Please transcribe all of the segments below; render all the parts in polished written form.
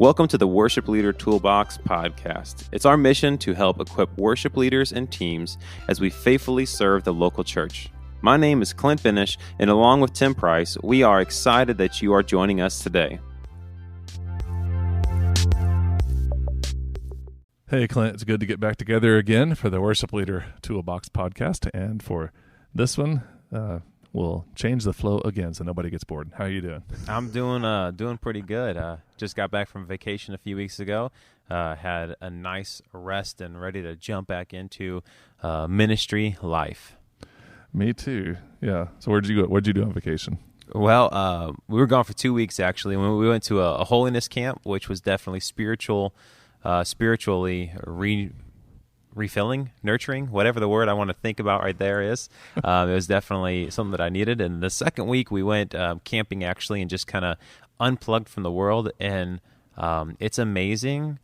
Welcome to the Worship Leader Toolbox podcast. It's our mission to help equip worship leaders and teams as we faithfully serve the local church. My name is Clint, and along with Tim Price, we are excited that you are joining us today. Hey, Clint, it's good to get back together again for the Worship Leader Toolbox podcast. And for this one, we'll change the flow again so nobody gets bored. How are you doing? I'm doing pretty good. Just got back from vacation a few weeks ago. Had a nice rest and ready to jump back into ministry life. Me too. Yeah. So where'd you go? What'd you do on vacation? Well, we were gone for 2 weeks, actually. We went to a holiness camp, which was definitely spiritually refilling, nurturing, whatever the word I want to think about right there is. It was definitely something that I needed. And the second week we went camping, actually, and just kind of unplugged from the world. And it's amazing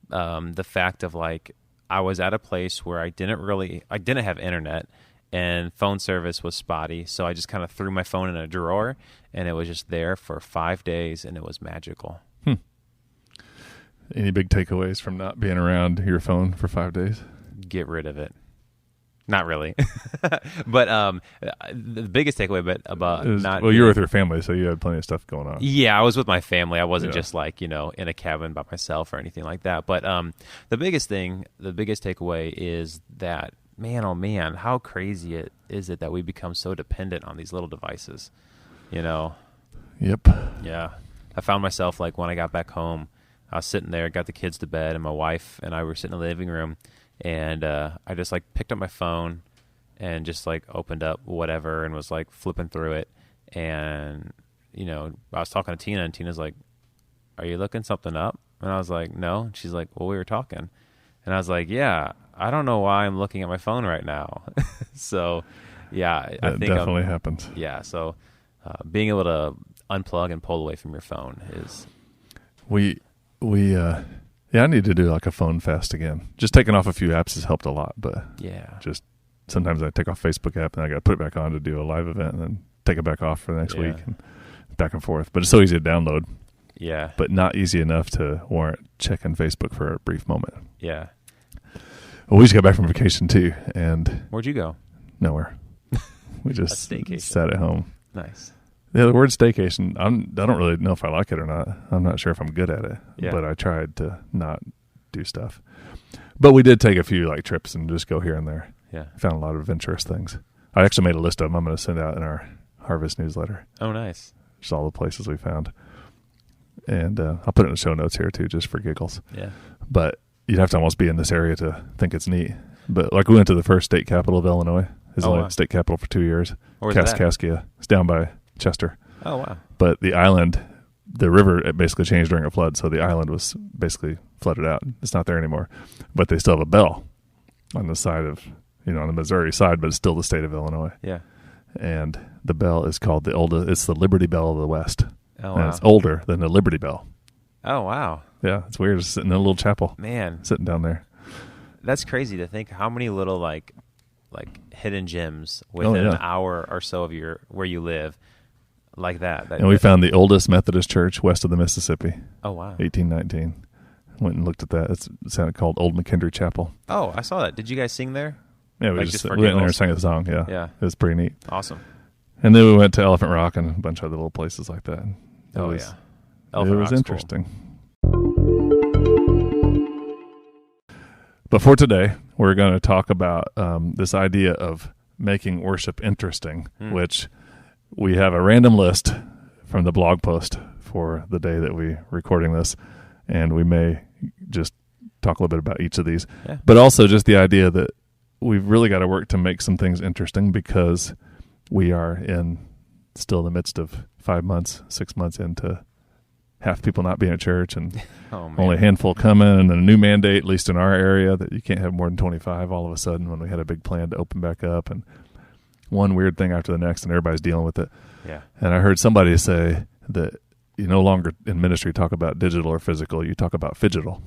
the fact of, like, I was at a place where I didn't have internet, and phone service was spotty. So I just kind of threw my phone in a drawer, and it was just there for 5 days, and it was magical. Any big takeaways from not being around your phone for 5 days? Get rid of it. Not really. But the biggest takeaway about you were with your family, so you had plenty of stuff going on. Yeah, I was with my family. I wasn't just like, in a cabin by myself or anything like that. But the biggest takeaway is that, man, oh man, how crazy is it that we become so dependent on these little devices, Yep. Yeah. I found myself, like, when I got back home, I was sitting there, got the kids to bed, and my wife and I were sitting in the living room, and I just, like, picked up my phone and just, like, opened up whatever and was, like, flipping through it. And, I was talking to Tina, and Tina's like, "Are you looking something up?" And I was like, "No." And she's like, "Well, we were talking." And I was like, "Yeah, I don't know why I'm looking at my phone right now." So, yeah. I think definitely happens. Yeah, so being able to unplug and pull away from your phone is... I need to do like a phone fast again. Just taking off a few apps has helped a lot, but yeah, just sometimes I take off Facebook app and I got to put it back on to do a live event and then take it back off for the next week and back and forth. But it's so easy to download. Yeah. But not easy enough to warrant checking Facebook for a brief moment. Yeah. Well, we just got back from vacation too. And where'd you go? Nowhere. We just sat at home. Nice. Yeah, the word staycation, I don't really know if I like it or not. I'm not sure if I'm good at it, but I tried to not do stuff. But we did take a few like trips and just go here and there. Yeah. Found a lot of adventurous things. I actually made a list of them I'm going to send out in our Harvest newsletter. Oh, nice. Just all the places we found. And I'll put it in the show notes here too, just for giggles. Yeah. But you'd have to almost be in this area to think it's neat. But like we went to the first state capital of Illinois. It's only state capital for 2 years. Where's that? Kaskaskia. It's down by Chester. Oh, wow. But the island, the river, it basically changed during a flood, so the island was basically flooded out. It's not there anymore. But they still have a bell on the side of, on the Missouri side, but it's still the state of Illinois. Yeah. And the bell is called it's the Liberty Bell of the West. Oh, wow. And it's older than the Liberty Bell. Oh, wow. Yeah, it's weird. Just sitting in a little chapel. Man. Sitting down there. That's crazy to think how many little, like hidden gems within an hour or so of where you live. Like that. And we found the oldest Methodist church west of the Mississippi. Oh, wow. 1819. Went and looked at that. It's called Old McKendree Chapel. Oh, I saw that. Did you guys sing there? Yeah, we just went in there and sang a song. Yeah. Yeah. It was pretty neat. Awesome. And then we went to Elephant Rock and a bunch of other little places like that. It was interesting. Cool. But for today, we're going to talk about this idea of making worship interesting, which... We have a random list from the blog post for the day that we're recording this, and we may just talk a little bit about each of these. Yeah. But also just the idea that we've really got to work to make some things interesting because we are still in the midst of 5 months, 6 months into half people not being at church and only a handful coming, and then a new mandate, at least in our area, that you can't have more than 25 all of a sudden when we had a big plan to open back up, and one weird thing after the next, and everybody's dealing with it. Yeah. And I heard somebody say that you no longer in ministry talk about digital or physical, you talk about fidgetal.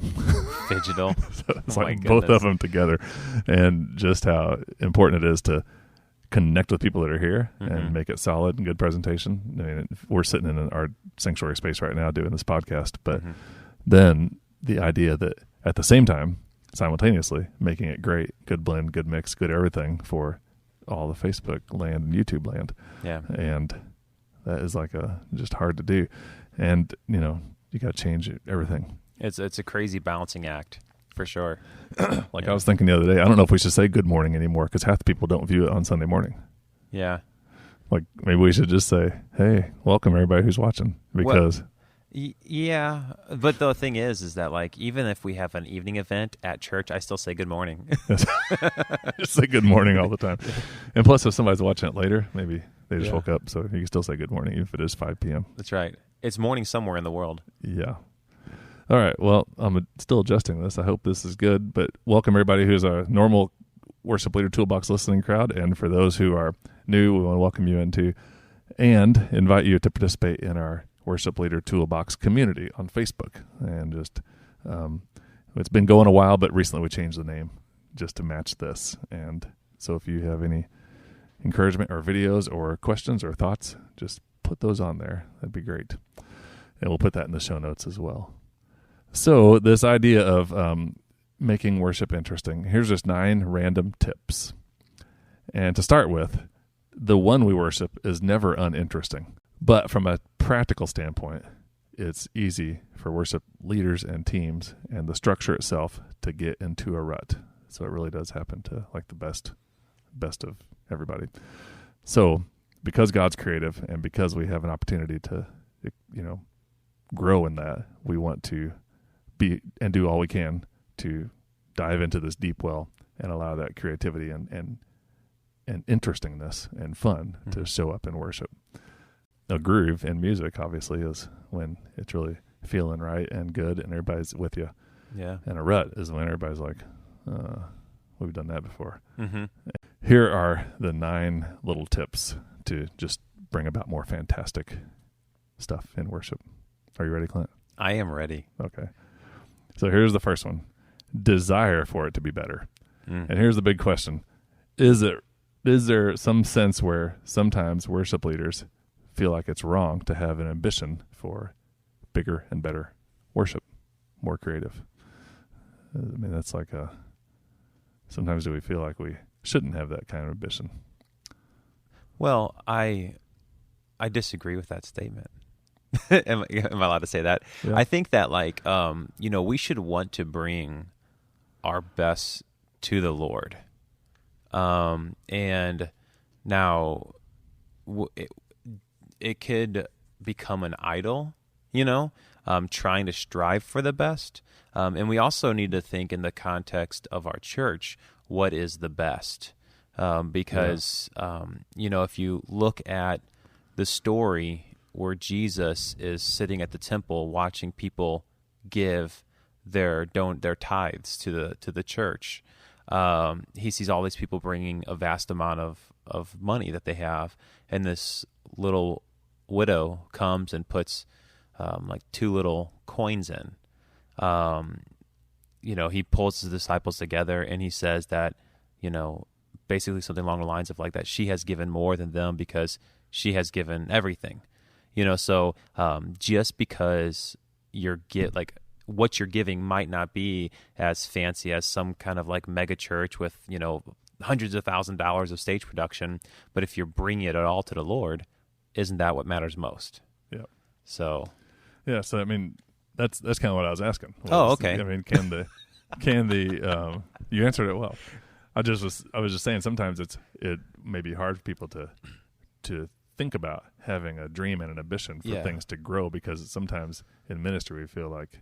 Fidgetal. So it's like both of them together, and just how important it is to connect with people that are here and make it solid and good presentation. I mean, we're sitting in our sanctuary space right now doing this podcast, but then the idea that at the same time, simultaneously making it great, good blend, good mix, good everything for all the Facebook land and YouTube land. Yeah. And that is just hard to do. And, you got to change everything. It's a crazy balancing act for sure. I was thinking the other day, I don't know if we should say good morning anymore because half the people don't view it on Sunday morning. Yeah. Like maybe we should just say, hey, welcome everybody who's watching because... Yeah, but the thing is that like even if we have an evening event at church, I still say good morning. Just say good morning all the time. And plus, if somebody's watching it later, maybe they just woke up, so you can still say good morning even if it is 5 p.m. That's right. It's morning somewhere in the world. Yeah. All right. Well, I'm still adjusting this. I hope this is good. But welcome everybody who's a normal Worship Leader Toolbox listening crowd, and for those who are new, we want to welcome you into and invite you to participate in our Worship Leader Toolbox community on Facebook. And just it's been going a while, but recently we changed the name just to match this. And so if you have any encouragement or videos or questions or thoughts, just put those on there. That'd be great. And we'll put that in the show notes as well. So this idea of making worship interesting, here's just 9 random tips. And to start with, the one we worship is never uninteresting. But from a practical standpoint, it's easy for worship leaders and teams and the structure itself to get into a rut. So it really does happen to like the best of everybody. So because God's creative and because we have an opportunity to, grow in that, we want to be and do all we can to dive into this deep well and allow that creativity and interestingness and fun to show up in worship. A groove in music, obviously, is when it's really feeling right and good and everybody's with you. Yeah. And a rut is when everybody's like, we've done that before. Mm-hmm. Here are the 9 little tips to just bring about more fantastic stuff in worship. Are you ready, Clint? I am ready. Okay. So here's the first one. Desire for it to be better. And here's the big question. Is there some sense where sometimes worship leaders feel like it's wrong to have an ambition for bigger and better worship, more creative? I mean, that's like sometimes do we feel like we shouldn't have that kind of ambition? Well, I disagree with that statement. am I allowed to say that? Yeah. I think that we should want to bring our best to the Lord. And now it could become an idol, trying to strive for the best. And we also need to think in the context of our church, what is the best? Because if you look at the story where Jesus is sitting at the temple watching people give their tithes to the church, he sees all these people bringing a vast amount of money that they have, and this little widow comes and puts 2 little coins in. He pulls his disciples together and he says that, basically something along the lines of like that she has given more than them because she has given everything. So just because what you're giving might not be as fancy as some kind of like mega church with, hundreds of $1,000s of stage production, but if you're bringing it all to the Lord, isn't that what matters most? Yeah. So. Yeah. So I mean, that's kind of what I was asking. Okay. I mean, can the you answered it well. I was just saying sometimes it may be hard for people to think about having a dream and an ambition for things to grow, because sometimes in ministry we feel like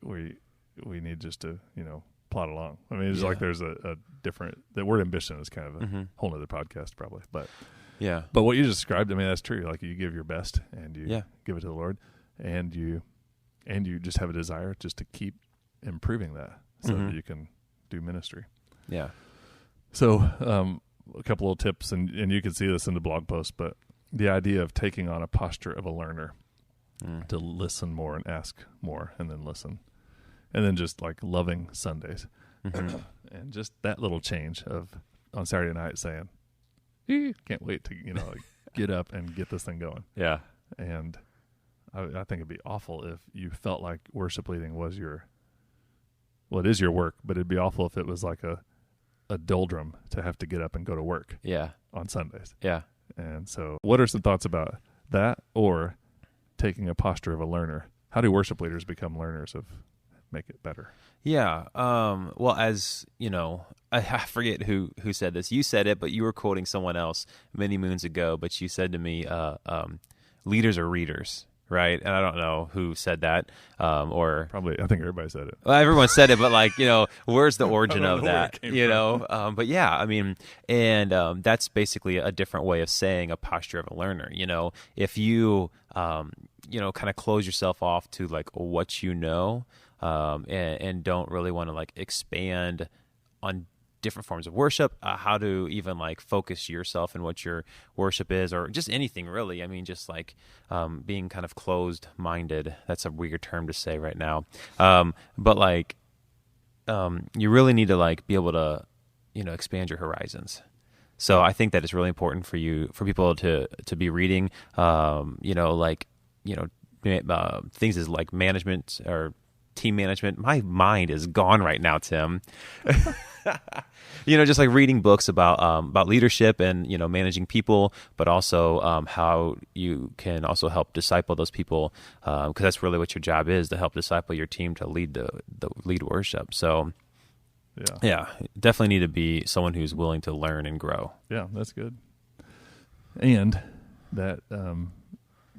we need just to plot along. I mean, it's like there's a different, the word ambition is kind of a whole nother podcast probably, but what you just described, I mean, that's true. Like you give your best and you give it to the Lord, and you just have a desire just to keep improving that so that you can do ministry. Yeah. So, a couple little tips, and you can see this in the blog post, but the idea of taking on a posture of a learner to listen more and ask more and then listen. And then just like loving Sundays. And just that little change of on Saturday night saying, can't wait to, get up and get this thing going. Yeah. And I think it'd be awful if you felt like worship leading was it is your work, but it'd be awful if it was like a doldrum to have to get up and go to work on Sundays. Yeah. And so what are some thoughts about that, or taking a posture of a learner? How do worship leaders become learners of make it better? Yeah. Well, as you know, I forget who said this. You said it, but you were quoting someone else many moons ago, but you said to me, leaders are readers. Right. And I don't know who said that, or probably, I think everybody said it. Well, everyone said it, but where's the origin of that, but yeah, I mean, and, that's basically a different way of saying a posture of a learner. If you, kind of close yourself off to what and don't really want to expand on different forms of worship, how to even focus yourself in what your worship is, or just anything really. I mean, just being kind of closed-minded. That's a weird term to say right now. But you really need to be able to, expand your horizons. So I think that it's really important for people to be reading, things as management or team management. My mind is gone right now, Tim. Just reading books about leadership and managing people, but also how you can also help disciple those people, because that's really what your job is, to help disciple your team to lead the lead worship. So yeah, definitely need to be someone who's willing to learn and grow. Yeah, that's good. And that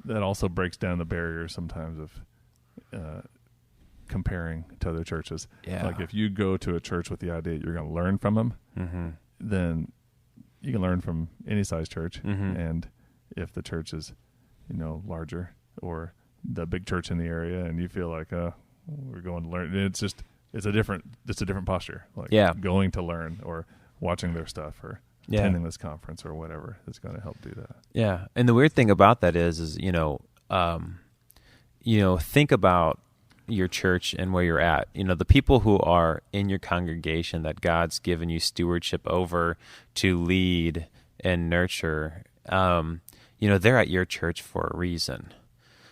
also breaks down the barriers sometimes of comparing to other churches. Yeah. If you go to a church with the idea you're going to learn from them, mm-hmm. then you can learn from any size church. Mm-hmm. And if the church is, larger, or the big church in the area, and you feel like, we're going to learn, it's a different posture. Going to learn, or watching their stuff, or attending this conference, or whatever is going to help do that. Yeah. And the weird thing about that is think about your church and where you're at. The people who are in your congregation that God's given you stewardship over to lead and nurture, they're at your church for a reason.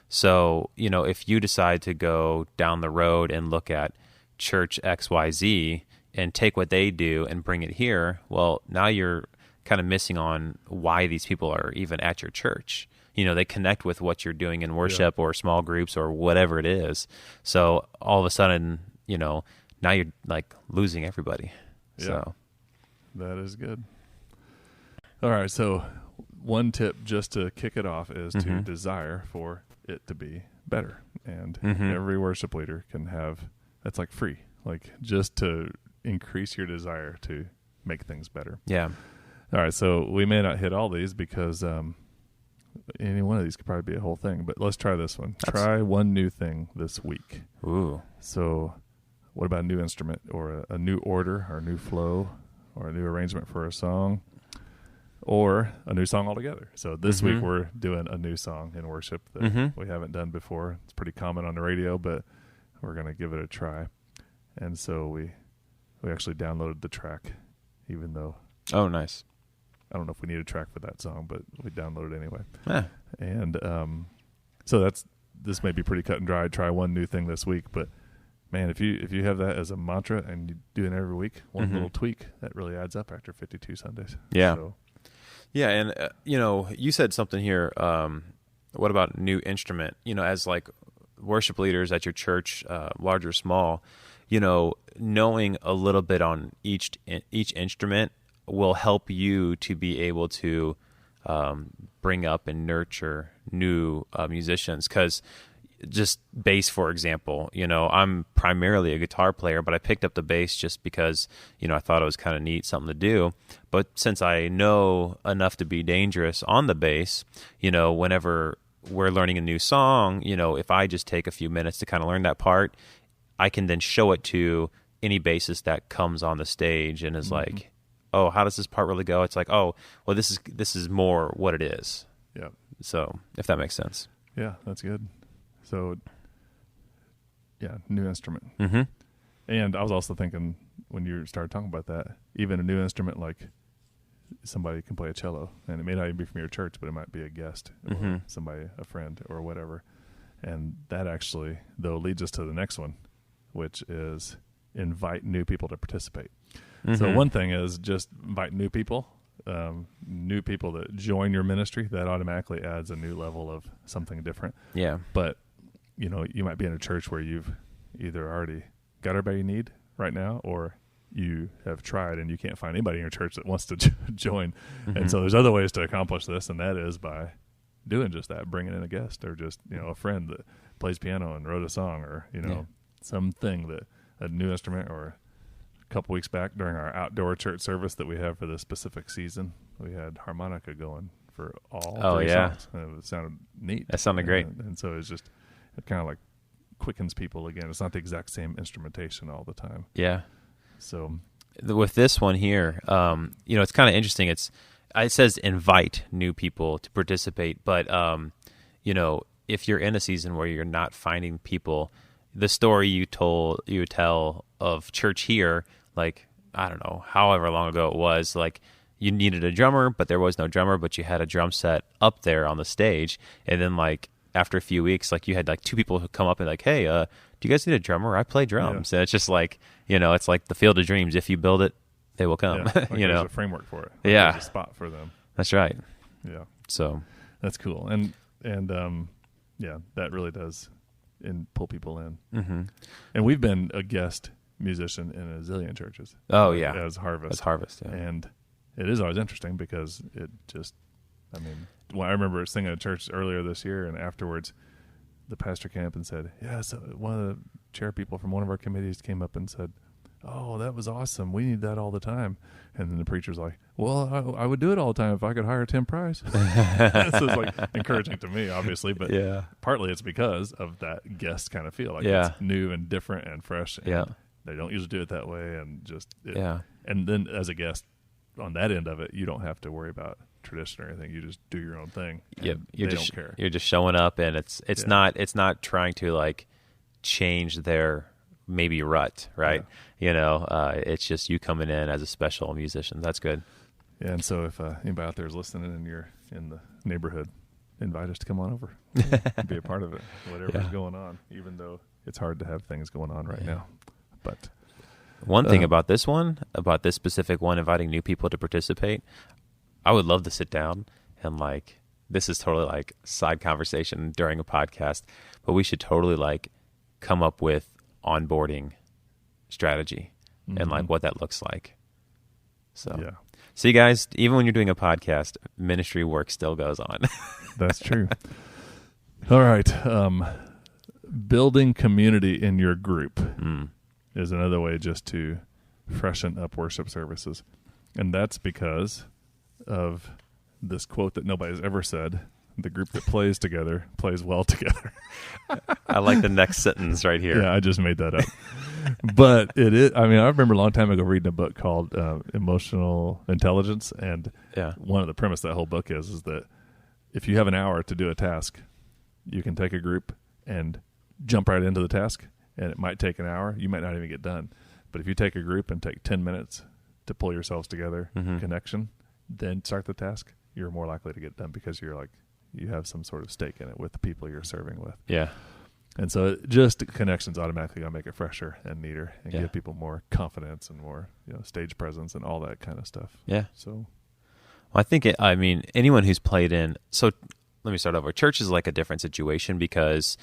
So, if you decide to go down the road and look at church XYZ and take what they do and bring it here, well, now you're kind of missing on why these people are even at your church. They connect with what you're doing in worship or small groups or whatever it is. So all of a sudden, now you're losing everybody. Yeah. So that is good. All right. So one tip just to kick it off is mm-hmm. to desire for it to be better. And mm-hmm. every worship leader can have, that's free, just to increase your desire to make things better. Yeah. All right. So we may not hit all these because, any one of these could probably be a whole thing, but let's try this one. Try one new thing this week. Ooh. So what about a new instrument, or a new order, or a new flow, or a new arrangement for a song, or a new song altogether? So this mm-hmm. week we're doing a new song in worship that mm-hmm. we haven't done before. It's pretty common on the radio, but we're going to give it a try. And so we actually downloaded the track, even though... Oh, nice. I don't know if we need a track for that song, but we downloaded it anyway. Yeah. And so this may be pretty cut and dry. Try one new thing this week, but man, if you have that as a mantra and you do it every week, one mm-hmm. little tweak, that really adds up after 52 Sundays. Yeah. So. Yeah, and you said something here. What about new instrument? As worship leaders at your church, large or small, knowing a little bit on each instrument will help you to be able to bring up and nurture new musicians. Because just bass, for example, I'm primarily a guitar player, but I picked up the bass just because, I thought it was kind of neat, something to do. But since I know enough to be dangerous on the bass, whenever we're learning a new song, if I just take a few minutes to kind of learn that part, I can then show it to any bassist that comes on the stage and is mm-hmm. Oh, how does this part really go? It's oh, well, this is more what it is. Yeah. So if that makes sense. Yeah, that's good. So, yeah, new instrument. Mm-hmm. And I was also thinking when you started talking about that, even a new instrument, somebody can play a cello, and it may not even be from your church, but it might be a guest, mm-hmm. or somebody, a friend, or whatever. And that actually, though, leads us to the next one, which is invite new people to participate. So one thing is just invite new people that join your ministry. That automatically adds a new level of something different. Yeah. But, you might be in a church where you've either already got everybody you need right now, or you have tried and you can't find anybody in your church that wants to join. And so there's other ways to accomplish this, and that is by doing just that, bringing in a guest, or just, a friend that plays piano and wrote a song, or, something, that a new instrument. Or a couple weeks back during our outdoor church service that we have for this specific season, we had harmonica going for all three songs. And it sounded neat. That sounded great. And so it kind of like quickens people again. It's not the exact same instrumentation all the time. Yeah. So with this one here, it's kind of interesting. It says invite new people to participate, but if you're in a season where you're not finding people, the story you tell of church here, like, I don't know, however long ago it was, like, you needed a drummer, but there was no drummer, but you had a drum set up there on the stage, and then, like, after a few weeks, like, you had like two people who come up and like, hey, do you guys need a drummer? I play drums. And it's just like, it's like the field of dreams. If you build it, they will come. Like there's a framework for it. Like there's a spot for them. That's right. Yeah. So that's cool. And that really does pull people in. Mm-hmm. And we've been a guest musician in a zillion churches. Oh yeah. As Harvest. Yeah. And it is always interesting because it just, I remember singing at church earlier this year, and afterwards the pastor came up and said, so one of the chair people from one of our committees came up and said, oh, that was awesome. We need that all the time. And then the preacher's like, well, I would do it all the time if I could hire Tim Price. So it's like encouraging to me, obviously, but partly it's because of that guest kind of feel. Like it's new and different and fresh. And they don't usually do it that way. And and then as a guest on that end of it, you don't have to worry about tradition or anything. You just do your own thing. Yep. They don't care. You're just showing up, and it's not trying to like change their maybe rut, right? It's just you coming in as a special musician. That's good. Yeah, and so if anybody out there is listening and you're in the neighborhood, invite us to come on over, be a part of it, whatever's going on, even though it's hard to have things going on right now. But one thing about this specific one, inviting new people to participate, I would love to sit down and like, this is totally like side conversation during a podcast, but we should totally like come up with onboarding strategy and like what that looks like. So you guys, even when you're doing a podcast, ministry work still goes on. That's true. All right. Building community in your group is another way just to freshen up worship services. And that's because of this quote that nobody's ever said: the group that plays together plays well together. I like the next sentence right here. Yeah, I just made that up. But it is, I remember a long time ago reading a book called Emotional Intelligence, and one of the premise of that whole book is that if you have an hour to do a task, you can take a group and jump right into the task, and it might take an hour. You might not even get done. But if you take a group and take 10 minutes to pull yourselves together, connection, then start the task, you're more likely to get done because you have some sort of stake in it with the people you're serving with. Yeah. And so just connections automatically going to make it fresher and neater and give people more confidence and more stage presence and all that kind of stuff. Yeah. So, well, I think anyone who's played in, so let me start over. Church is like a different situation because,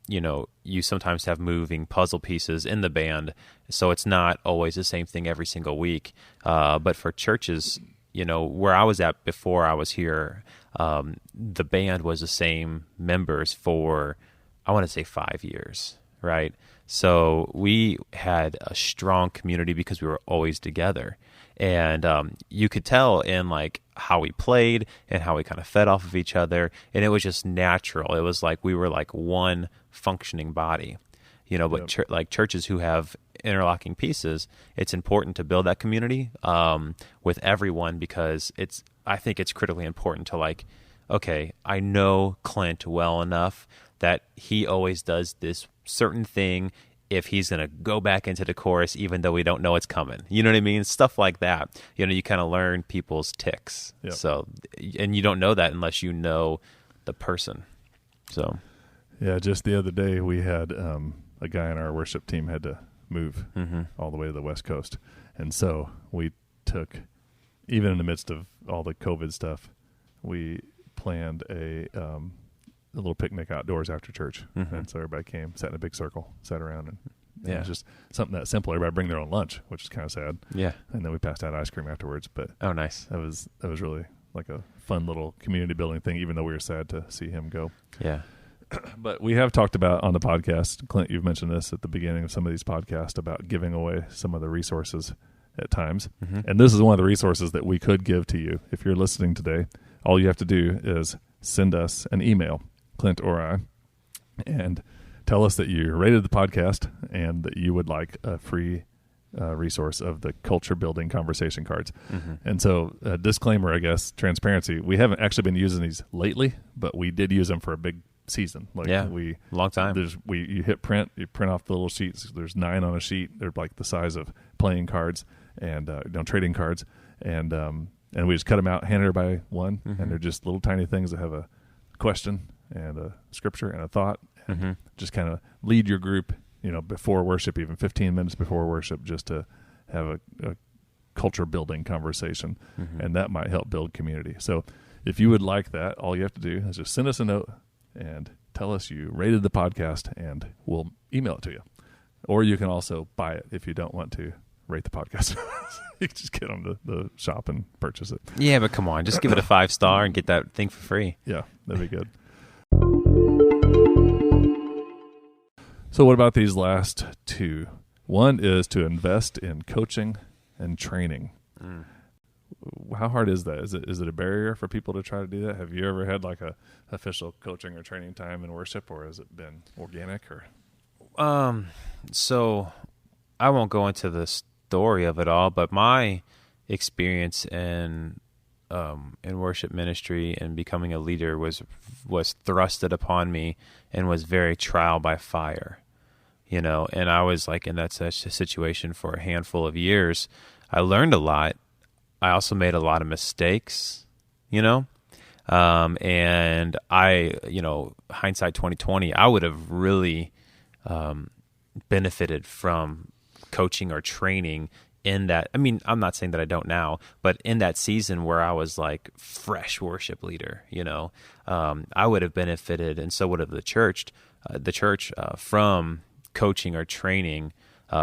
you sometimes have moving puzzle pieces in the band. So it's not always the same thing every single week. But for churches, where I was at before I was here, the band was the same members for, I want to say 5 years, right? So we had a strong community because we were always together. And you could tell in like how we played and how we kind of fed off of each other. And it was just natural. It was like we were like one functioning body, but like churches who have interlocking pieces, it's important to build that community with everyone because I think it's critically important to like, okay, I know Clint well enough that he always does this certain thing if he's going to go back into the chorus, even though we don't know it's coming. You know what I mean? Stuff like that. You kind of learn people's ticks. Yep. So, and you don't know that unless you know the person. So, Yeah, just the other day we had a guy on our worship team had to move all the way to the West Coast. And so we took, even in the midst of all the COVID stuff, we planned a little picnic outdoors after church. And so everybody came, sat in a big circle, sat around, and it was just something that simple. Everybody bring their own lunch, which is kind of sad. Yeah. And then we passed out ice cream afterwards. But oh, nice. That was really like a fun little community building thing, even though we were sad to see him go. Yeah. But we have talked about on the podcast, Clint, you've mentioned this at the beginning of some of these podcasts about giving away some of the resources at times. And this is one of the resources that we could give to you. If you're listening today, all you have to do is send us an email, Clint or I, and tell us that you rated the podcast and that you would like a free resource of the culture building conversation cards. And so disclaimer, I guess, transparency. We haven't actually been using these lately, but we did use them for a big season. Long time. You hit print, you print off the little sheets. There's 9 on a sheet. They're like the size of playing cards and trading cards. And we just cut them out, hand everybody one, and they're just little tiny things that have a question and a scripture and a thought, and just kind of lead your group, before worship, even 15 minutes before worship, just to have a culture building conversation. And that might help build community. So if you would like that, all you have to do is just send us a note and tell us you rated the podcast, and we'll email it to you. Or you can also buy it if you don't want to rate the podcast. You can just get on the shop and purchase it. Yeah, but come on, just give it a 5-star and get that thing for free. Yeah, that'd be good. So what about these last two? One is to invest in coaching and training. How hard is that? Is it a barrier for people to try to do that? Have you ever had like a official coaching or training time in worship, or has it been organic? Or so I won't go into the story of it all, but my experience in worship ministry and becoming a leader was thrusted upon me and was very trial by fire, and I was like in that such a situation for a handful of years. I learned a lot. I also made a lot of mistakes, and I, hindsight 2020, I would have really benefited from coaching or training in that. I mean, I'm not saying that I don't now, but in that season where I was like fresh worship leader, I would have benefited, and so would have the church, from coaching or training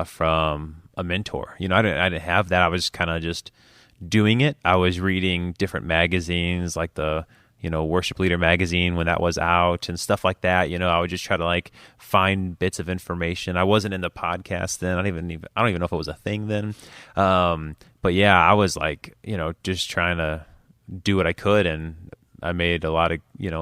from a mentor. I didn't have that. I was kind of just doing it. I was reading different magazines like the Worship Leader magazine when that was out and stuff like that. I would just try to like find bits of information. I wasn't in the podcast then. I don't even know if it was a thing then. But yeah, I was like, just trying to do what I could, and I made a lot of,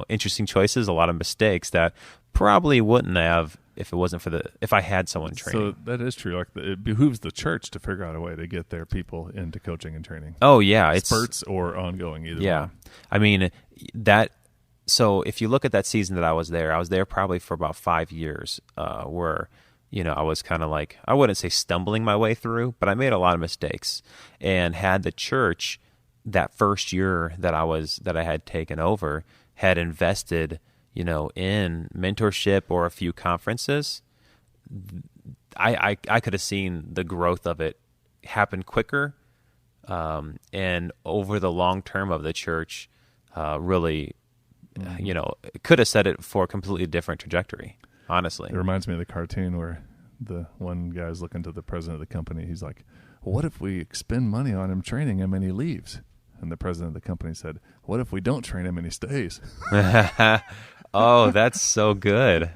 interesting choices, a lot of mistakes that probably wouldn't have if it wasn't if I had someone training. So that is true. Like it behooves the church to figure out a way to get their people into coaching and training. Oh yeah. Spurts or ongoing either. Yeah. One. I mean so if you look at that season that I was there probably for about 5 years, where, I was kind of like, I wouldn't say stumbling my way through, but I made a lot of mistakes, and had the church that first year that I had taken over had invested, in mentorship or a few conferences, I could have seen the growth of it happen quicker, and over the long term of the church, really, could have set it for a completely different trajectory, honestly. It reminds me of the cartoon where the one guy's looking to the president of the company. He's like, well, what if we spend money on him, training him, and he leaves? And the president of the company said, what if we don't train him and he stays? Oh, that's so good.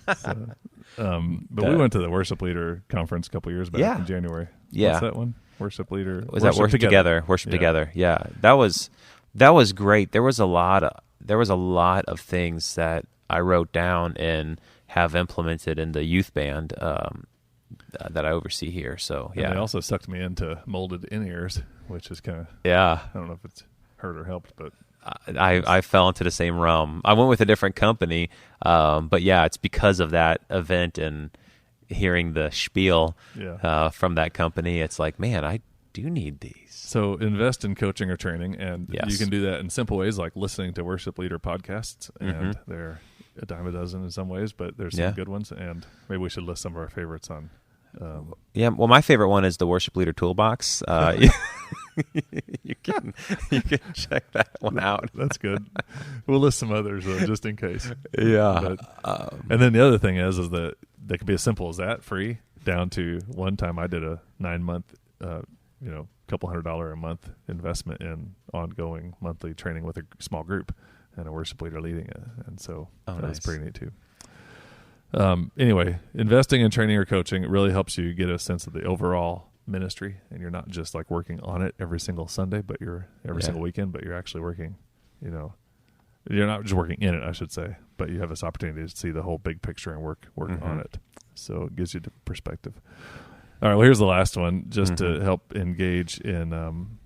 We went to the worship leader conference a couple years back in January. Yeah. What's that one? Worship leader. Was that Worship Together? Worship Together. Yeah. That was great. There was a lot of things that I wrote down and have implemented in the youth band that I oversee here. So yeah. And they also sucked me into molded in-ears, which is kind of, I don't know if it's hurt or helped, but I fell into the same realm. I went with a different company, but yeah, it's because of that event and hearing the spiel from that company. It's like, man, I do need these. So invest in coaching or training, and yes. You can do that in simple ways like listening to worship leader podcasts, and they're a dime a dozen in some ways, but there's some good ones, and maybe we should list some of our favorites on. Yeah, well, my favorite one is the Worship Leader Toolbox. You can check that one out. That's good. We'll list some others though, just in case. Yeah. And then the other thing is that they could be as simple as that, free, down to one time I did a 9-month, couple $100 a month investment in ongoing monthly training with a small group and a worship leader leading it. And so that's pretty neat too. Anyway, investing in training or coaching, it really helps you get a sense of the overall ministry, and you're not just like working on it every single Sunday, but you're every single weekend, but you're actually working, you're not just working in it, I should say, but you have this opportunity to see the whole big picture and work on it. So it gives you the perspective. All right, well, here's the last one, just to help engage in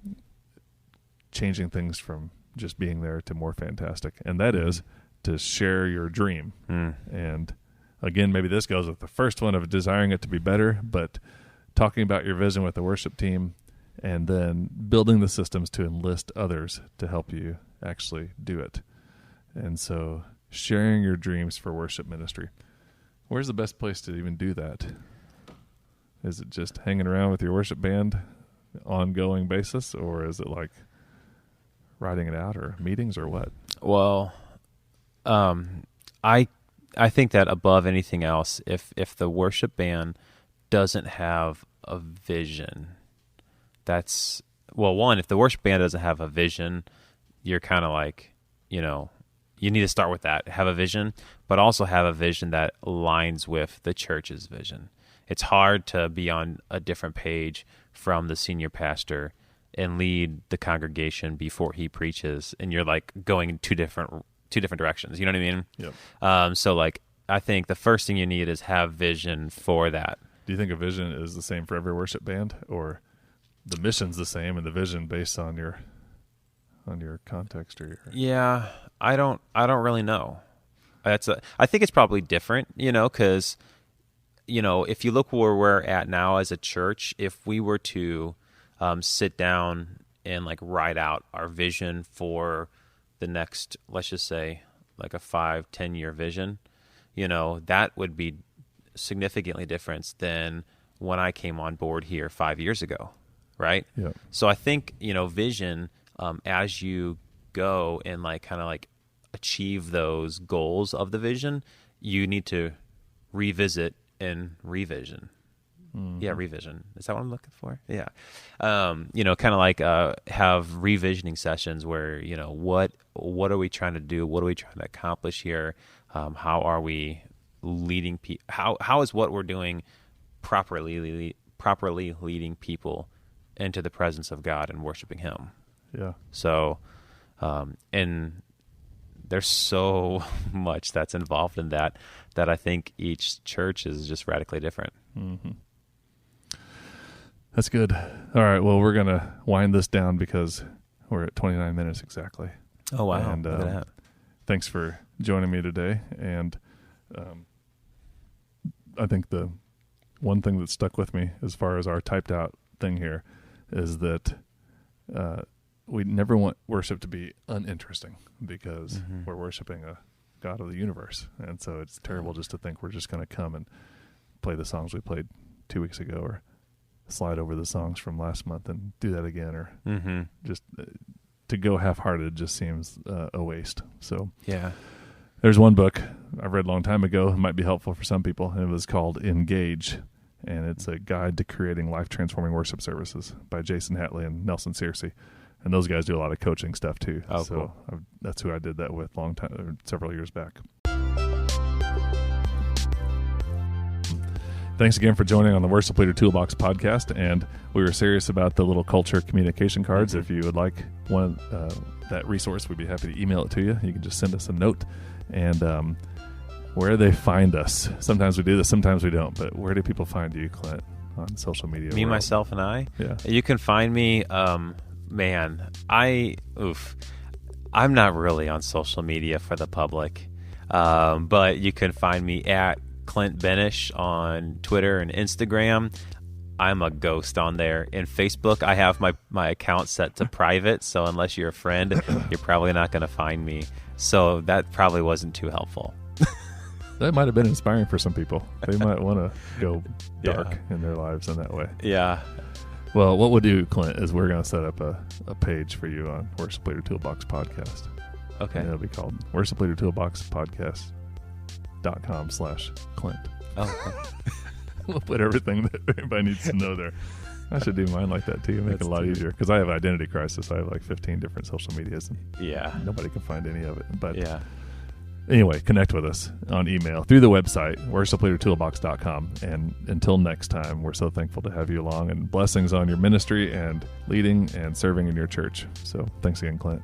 changing things from just being there to more fantastic, and that is to share your dream. And again, maybe this goes with the first one of desiring it to be better, but talking about your vision with the worship team and then building the systems to enlist others to help you actually do it. And so sharing your dreams for worship ministry. Where's the best place to even do that? Is it just hanging around with your worship band ongoing basis, or is it like writing it out or meetings or what? Well, I think that above anything else, if the worship band doesn't have a vision, one, if the worship band doesn't have a vision, you're kind of like, you need to start with that. Have a vision, but also have a vision that aligns with the church's vision. It's hard to be on a different page from the senior pastor and lead the congregation before he preaches, and you're like going in two different directions. You know what I mean? Yep. So like, I think the first thing you need is have vision for that. Do you think a vision is the same for every worship band, or the mission's the same and the vision based on your context or your... Yeah, I don't really know. I think it's probably different, because if you look where we're at now as a church, if we were to sit down and like write out our vision for the next, let's just say like a 5-10 year vision, that would be significantly different than when I came on board here 5 years ago, right? Yeah. So I think, vision, as you go and like kind of like achieve those goals of the vision, you need to revisit and revision. Yeah, revision. Is that what I'm looking for? Yeah. Kind of like have revisioning sessions where, what are we trying to do? What are we trying to accomplish here? How are we leading people? How is what we're doing properly leading people into the presence of God and worshiping Him? Yeah. So, and there's so much that's involved in that I think each church is just radically different. Mm-hmm. That's good. All right. Well, we're going to wind this down because we're at 29 minutes exactly. Oh, wow. And look at that. Thanks for joining me today. And I think the one thing that stuck with me as far as our typed out thing here is that we never want worship to be uninteresting, because we're worshiping a God of the universe. And so it's terrible just to think we're just going to come and play the songs we played 2 weeks ago, or slide over the songs from last month and do that again, or just to go half-hearted just seems a waste. So yeah, there's one book I read a long time ago. It might be helpful for some people, and it was called Engage, and it's a guide to creating life-transforming worship services by Jason Hatley and Nelson Searcy. And those guys do a lot of coaching stuff too. Oh, so cool. That's who I did that with several years back. Thanks again for joining on the Worship Leader Toolbox podcast. And we were serious about the little culture communication cards. If you would like one that resource, we'd be happy to email it to you. You can just send us a note. And where do they find us? Sometimes we do this, sometimes we don't. But where do people find you, Clint, on social media? Me, myself, and I? Yeah. You can find me... Man, I'm not really on social media for the public, but you can find me at Clint Benish on Twitter and Instagram. I'm a ghost on there. In Facebook, I have my account set to private, so unless you're a friend, you're probably not going to find me. So that probably wasn't too helpful. That might have been inspiring for some people. They might want to go dark in their lives in that way. Yeah. Well, what we'll do, Clint, is we're going to set up a page for you on Worship Leader Toolbox Podcast. Okay. And it'll be called Worship Leader Toolbox Podcast.com/Clint. Oh, okay. We'll put everything that everybody needs to know there. I should do mine like that too. Make it a lot easier because I have identity crisis. I have like 15 different social medias, and nobody can find any of it. But anyway, connect with us on email through the website worshipleadertoolbox.com. And until next time, we're so thankful to have you along, and blessings on your ministry and leading and serving in your church. So thanks again, Clint.